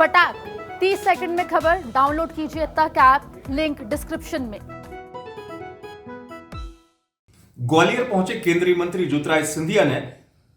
फटाक 30 सेकंड में खबर डाउनलोड कीजिए तक ऐप, लिंक डिस्क्रिप्शन में। ग्वालियर पहुंचे केंद्रीय मंत्री ज्योतिरादित्य सिंधिया ने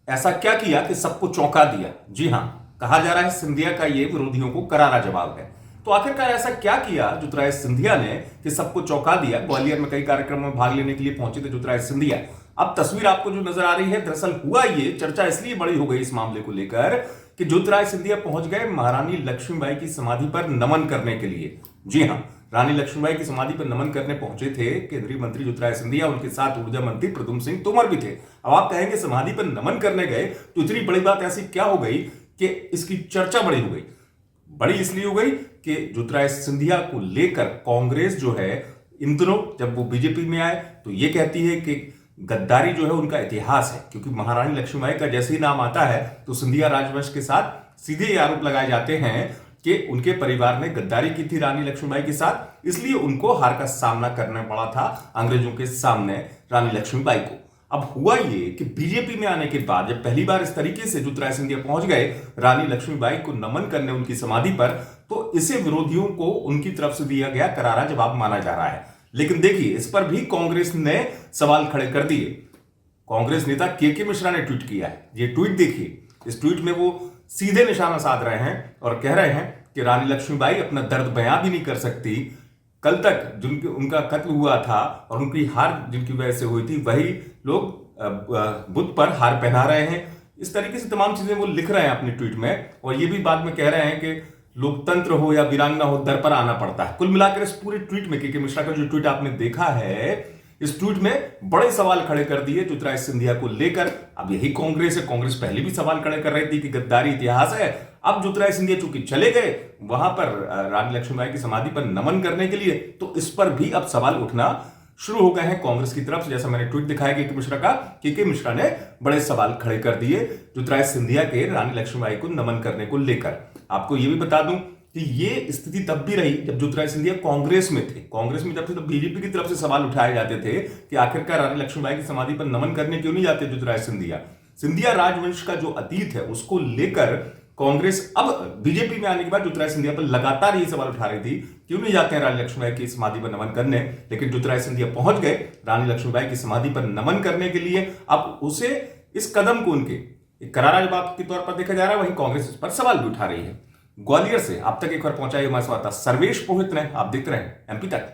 ऐसा क्या किया कि सबको चौंका दिया। जी हां, कहा जा रहा है सिंधिया का ये विरोधियों को करारा जवाब है। तो आखिरकार ऐसा क्या किया ज्योतिरादित्य सिंधिया ने कि सबको चौंका दिया। ग्वालियर में कई कार्यक्रमों में भाग लेने के लिए पहुंचे थे ज्योतिरादित्य सिंधिया। अब तस्वीर आपको जो नजर आ रही है, दरअसल हुआ ये, चर्चा इसलिए बड़ी हो गई इस मामले को लेकर कि ज्योतिरादित्य सिंधिया पहुंच गए महारानी लक्ष्मीबाई की समाधि पर नमन करने के लिए। जी हां, रानी लक्ष्मीबाई की समाधि पर नमन करने पहुंचे थे केंद्रीय मंत्री ज्योतिरादित्य सिंधिया, उनके साथ ऊर्जा मंत्री प्रद्युम्न सिंह तोमर भी थे। अब आप कहेंगे समाधि पर नमन करने गए तो इतनी बड़ी बात ऐसी क्या हो गई कि इसकी चर्चा बड़ी हो गई। बड़ी इसलिए हो गई कि ज्योतिरादित्य सिंधिया को लेकर कांग्रेस जो है, इन दिनों जब वो बीजेपी में आए तो ये कहती है कि गद्दारी जो है उनका इतिहास है, क्योंकि महारानी लक्ष्मीबाई का जैसे ही नाम आता है तो सिंधिया राजवंश के साथ सीधे ये आरोप लगाए जाते हैं कि उनके परिवार ने गद्दारी की थी रानी लक्ष्मीबाई के साथ, इसलिए उनको हार का सामना करना पड़ा था अंग्रेजों के सामने रानी लक्ष्मीबाई को। अब हुआ ये कि बीजेपी में आने के बाद जब पहली बार इस तरीके से ज्योतिरादित्य सिंधिया पहुंच गए रानी लक्ष्मीबाई को नमन करने उनकी समाधि पर, तो इसे विरोधियों को उनकी तरफ से दिया गया करारा जवाब माना जा रहा है। लेकिन देखिए, इस पर भी कांग्रेस ने सवाल खड़े कर दिए। कांग्रेस नेता के मिश्रा ने ट्वीट किया है। ये ट्वीट देखिए। इस ट्वीट में वो सीधे निशाना साध रहे हैं और कह रहे हैं कि रानी लक्ष्मीबाई अपना दर्द बयां भी नहीं कर सकती। कल तक जिनके उनका कत्ल हुआ था और उनकी हार जिनकी वजह से हुई थी, वही लोग बुत पर हार पहना रहे हैं। इस तरीके से तमाम चीजें वो लिख रहे हैं अपने ट्वीट में, और ये भी बाद में कह रहे हैं कि लोकतंत्र हो या वीरांगना हो, दर पर आना पड़ता है। कुल मिलाकर इस पूरे ट्वीट में के मिश्रा का जो ट्वीट आपने देखा है, इस ट्वीट में बड़े सवाल खड़े कर दिए ज्योतिरादित्य सिंधिया को लेकर। अब यही कांग्रेस है, कांग्रेस पहले भी सवाल खड़े कर रही थी कि गद्दारी इतिहास है। अब ज्योतिरादित्य सिंधिया चूंकि चले गए वहां पर रानी लक्ष्मीबाई की समाधि पर नमन करने के लिए, तो इस पर भी अब सवाल उठना शुरू हो गए हैं कांग्रेस की तरफ से। जैसा मैंने ट्वीट दिखाया के मिश्रा का, के मिश्रा ने बड़े सवाल खड़े कर दिए ज्योतिरादित्य सिंधिया के रानी लक्ष्मीबाई को नमन करने को लेकर। आपको यह भी बता दूं कि ये स्थिति तब भी रही जब ज्योतिरादित्य सिंधिया कांग्रेस में थे। कांग्रेस में जब थे तो बीजेपी की तरफ से सवाल उठाए जाते थे कि आखिरकार रानी लक्ष्मीबाई की समाधि पर नमन करने क्यों नहीं जाते ज्योतिरादित्य सिंधिया। सिंधिया राजवंश का जो अतीत है उसको लेकर कांग्रेस अब बीजेपी में आने के बाद ज्योतिरादित्य सिंधिया पर लगातार ये सवाल उठा रही थी, क्यों नहीं जाते हैं रानी लक्ष्मीबाई की समाधि पर नमन करने। लेकिन ज्योतिरादित्य सिंधिया पहुंच गए रानी लक्ष्मीबाई की समाधि पर नमन करने के लिए। अब उसे इस कदम को उनके एक करारा जवाब के तौर पर देखा जा रहा है, वहीं कांग्रेस इस पर सवाल भी उठा रही है। ग्वालियर से आप तक एक बार पहुंचाई हमारे संवाददाता सर्वेश पुरोहित ने। आप देखते रहे एमपी तक।